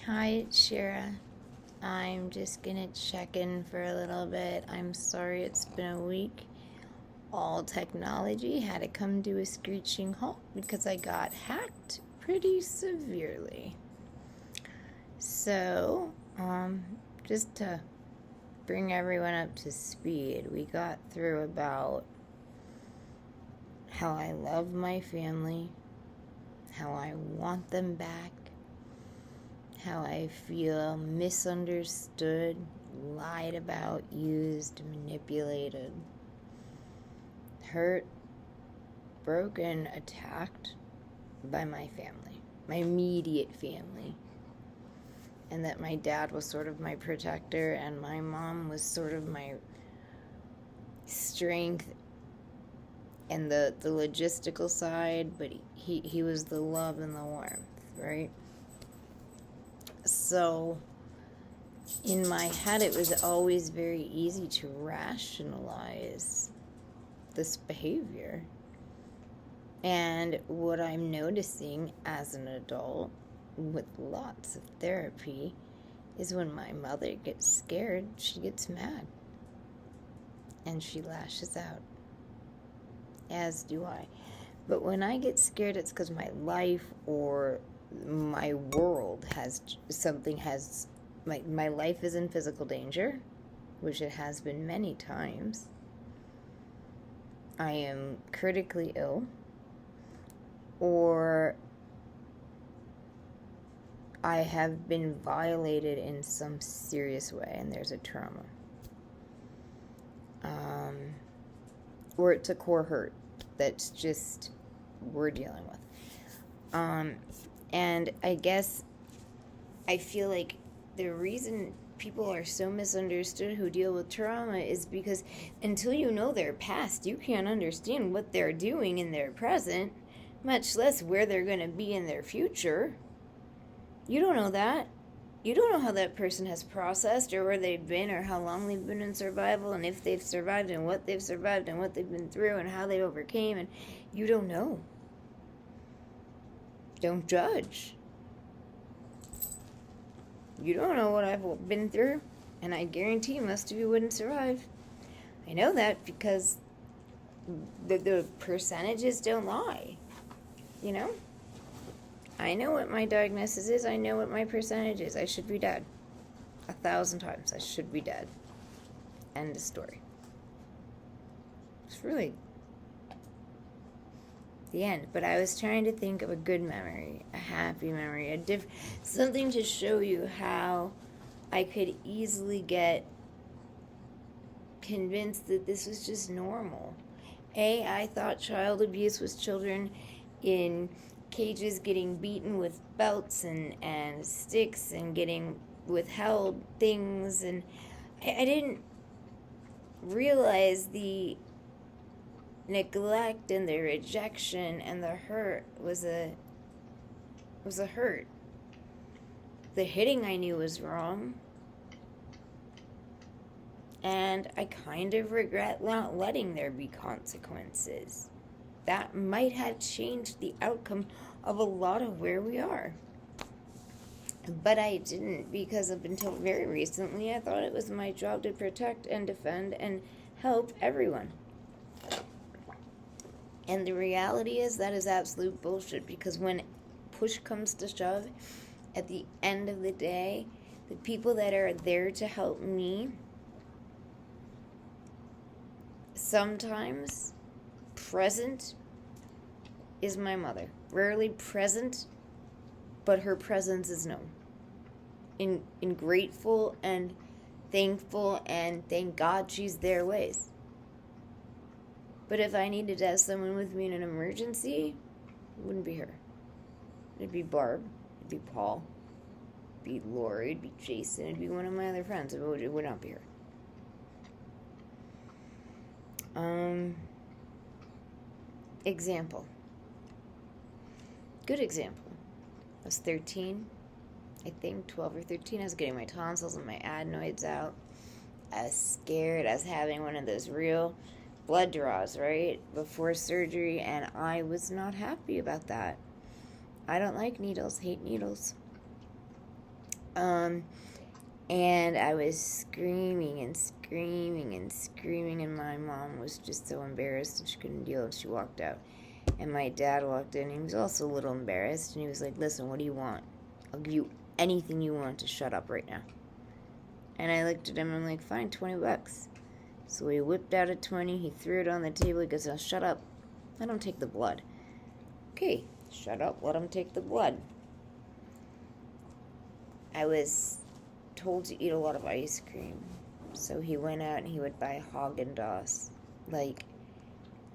Hi, it's Shira. I'm just gonna check in for a little bit. I'm sorry it's been a week. All technology had to come to a screeching halt because I got hacked pretty severely. So, just to bring everyone up to speed, we got through about how I love my family, how I want them back, how I feel misunderstood, lied about, used, manipulated, hurt, broken, attacked by my family, my immediate family. And that my dad was sort of my protector and my mom was sort of my strength and the logistical side, but he was the love and the warmth, right? So in my head, it was always very easy to rationalize this behavior. And what I'm noticing as an adult with lots of therapy is when my mother gets scared, she gets mad and she lashes out, as do I. But when I get scared, it's because my life or my world my life is in physical danger, which it has been many times. I am critically ill, or I have been violated in some serious way and there's a trauma. Or it's a core hurt that's just we're dealing with. And I guess I feel like the reason people are so misunderstood who deal with trauma is because until you know their past, you can't understand what they're doing in their present, much less where they're going to be in their future. You don't know that. You don't know how that person has processed or where they've been or how long they've been in survival and if they've survived and what they've survived and what they've been through and how they overcame, and you don't know. Don't judge. You don't know what I've been through, and I guarantee most of you wouldn't survive. I know that because the percentages don't lie, you know? I know what my diagnosis is. I know what my percentage is. I should be dead. 1,000 times. I should be dead. End of story. It's really the end. But I was trying to think of a good memory, a happy memory, something to show you how I could easily get convinced that this was just normal. I thought child abuse was children in cages getting beaten with belts and sticks and getting withheld things, and I didn't realize the neglect and the rejection and the hurt was a hurt. The hitting I knew was wrong, and I kind of regret not letting there be consequences. That might have changed the outcome of a lot of where we are. But I didn't, because up until very recently, I thought it was my job to protect and defend and help everyone. And the reality is that is absolute bullshit, because when push comes to shove, at the end of the day, the people that are there to help me sometimes present is my mother. Rarely present, but her presence is known. In grateful and thankful and thank God she's there ways. But if I needed to have someone with me in an emergency, it wouldn't be her. It'd be Barb, it'd be Paul, it'd be Lori, it'd be Jason, it'd be one of my other friends. It would not be her. Example. Good example. I was 13, I think 12 or 13. I was getting my tonsils and my adenoids out. I was scared. I was having one of those real blood draws, right, before surgery, and I was not happy about that. I don't like needles, hate needles. And I was screaming and screaming and screaming, and my mom was just so embarrassed and she couldn't deal it. She walked out. And my dad walked in. He was also a little embarrassed, and he was like, "Listen, what do you want? I'll give you anything you want to shut up right now." And I looked at him and I'm like, "Fine, $20. So he whipped out a 20. He threw it on the table. He goes, "Now shut up. Let him take the blood." Okay, shut up. Let him take the blood. I was told to eat a lot of ice cream. So he went out and he would buy Haagen-Dazs, like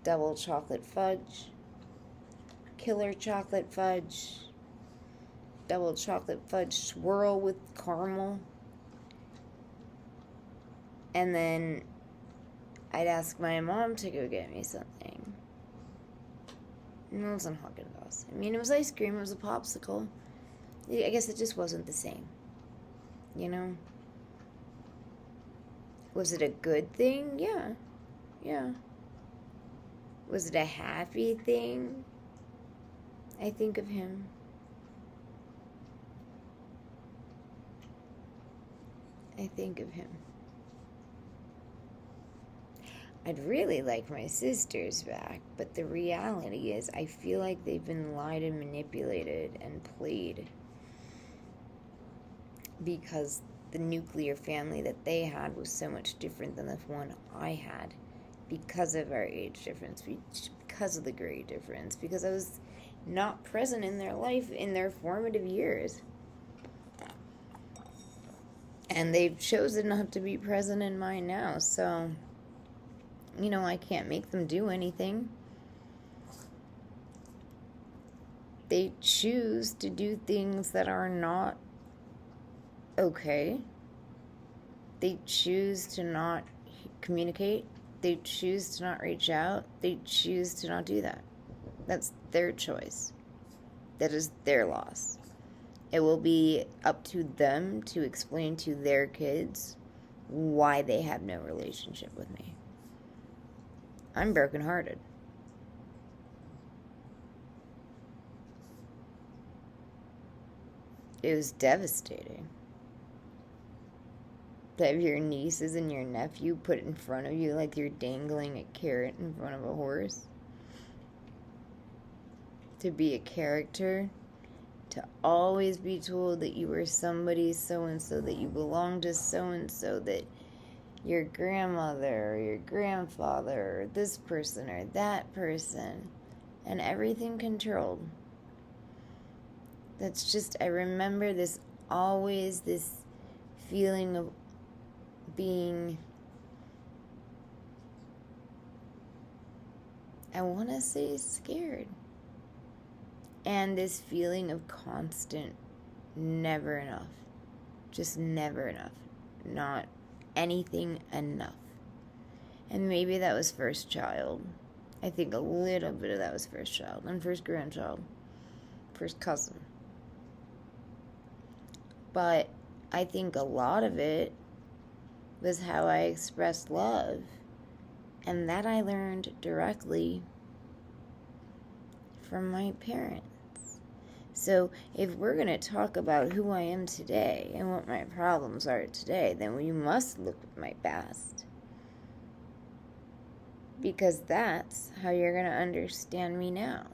double chocolate fudge, killer chocolate fudge, double chocolate fudge swirl with caramel. And then I'd ask my mom to go get me something. And it wasn't Haagen-Dazs. I mean, it was ice cream. It was a popsicle. I guess it just wasn't the same. You know? Was it a good thing? Yeah. Yeah. Was it a happy thing? I think of him. I think of him. I'd really like my sisters back, but the reality is I feel like they've been lied and manipulated and played because the nuclear family that they had was so much different than the one I had because of our age difference, because of the grade difference, because I was not present in their life in their formative years. And they've chosen not to be present in mine now, so, you know, I can't make them do anything. They choose to do things that are not okay. They choose to not communicate. They choose to not reach out. They choose to not do that. That's their choice. That is their loss. It will be up to them to explain to their kids why they have no relationship with me. I'm brokenhearted. It was devastating to have your nieces and your nephew put in front of you like you're dangling a carrot in front of a horse. To be a character, to always be told that you were somebody so-and-so, that you belong to so-and-so, that your grandmother or your grandfather or this person or that person, and everything controlled. That's just, I remember this feeling of being, I want to say scared. And this feeling of constant never enough. Just never enough. Not anything enough. And maybe that was first child. I think a little bit of that was first child. And first grandchild. First cousin. But I think a lot of it was how I expressed love. And that I learned directly from my parents. So if we're going to talk about who I am today and what my problems are today, then we must look at my past. Because that's how you're going to understand me now.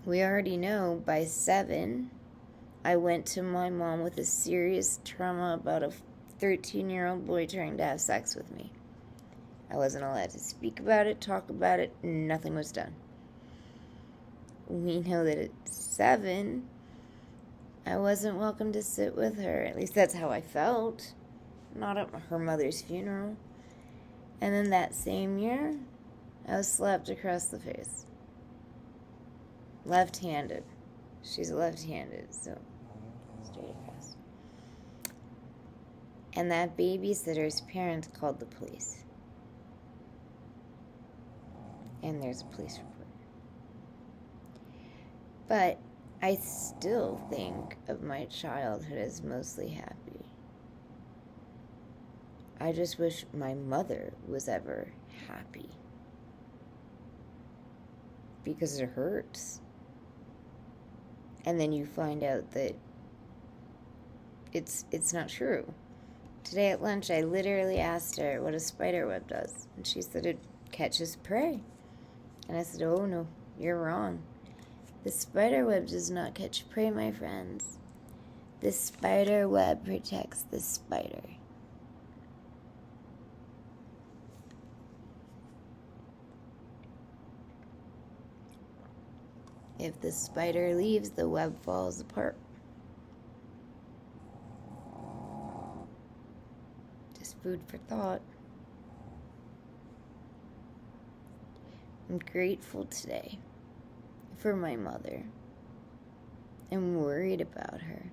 We already know by 7, I went to my mom with a serious trauma about a 13-year-old boy trying to have sex with me. I wasn't allowed to speak about it, talk about it, nothing was done. We know that at 7, I wasn't welcome to sit with her. At least that's how I felt. Not at her mother's funeral. And then that same year, I was slapped across the face. Left-handed. She's left-handed, so straight across. And that babysitter's parents called the police. And there's a police report. But I still think of my childhood as mostly happy. I just wish my mother was ever happy. Because it hurts. And then you find out that it's not true. Today at lunch, I literally asked her what a spider web does. And she said it catches prey. And I said, oh no, you're wrong. The spider web does not catch prey, my friends. The spider web protects the spider. If the spider leaves, the web falls apart. Just food for thought. I'm grateful today for my mother. I'm worried about her.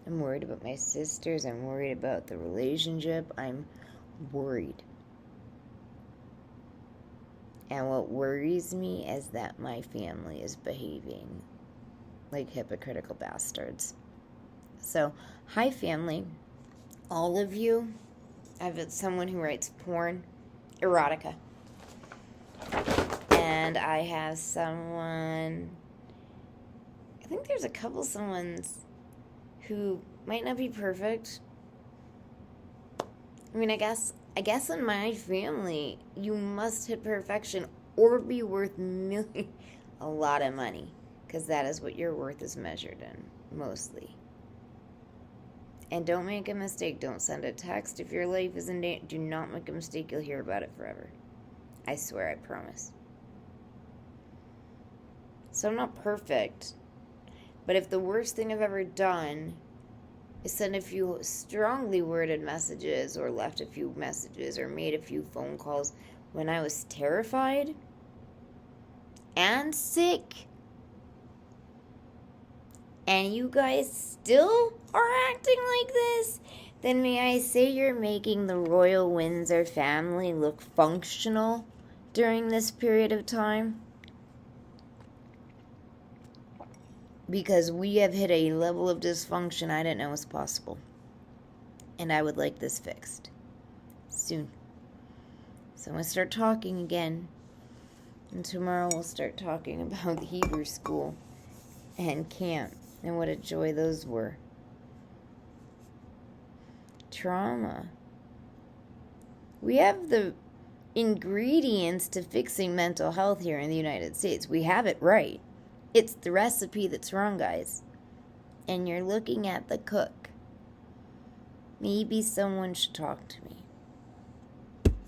I'm worried about my sisters. I'm worried about the relationship. I'm worried. And what worries me is that my family is behaving like hypocritical bastards. So, hi family. All of you. I have someone who writes porn, erotica. And I have someone, I think there's a couple someones who might not be perfect. I mean, I guess in my family, you must hit perfection or be worth a lot of money, because that is what your worth is measured in, mostly. And don't make a mistake. Don't send a text if your life is in danger. Do not make a mistake. You'll hear about it forever. I swear, I promise. So I'm not perfect. But if the worst thing I've ever done is send a few strongly worded messages or left a few messages or made a few phone calls when I was terrified and sick, and you guys still are acting like this, then may I say you're making the Royal Windsor family look functional during this period of time? Because we have hit a level of dysfunction I didn't know was possible. And I would like this fixed soon. So I'm going to start talking again. And tomorrow we'll start talking about the Hebrew school and camp and what a joy those were. Trauma. We have the ingredients to fixing mental health here in the United States. We have it right. It's the recipe that's wrong, guys. And you're looking at the cook. Maybe someone should talk to me.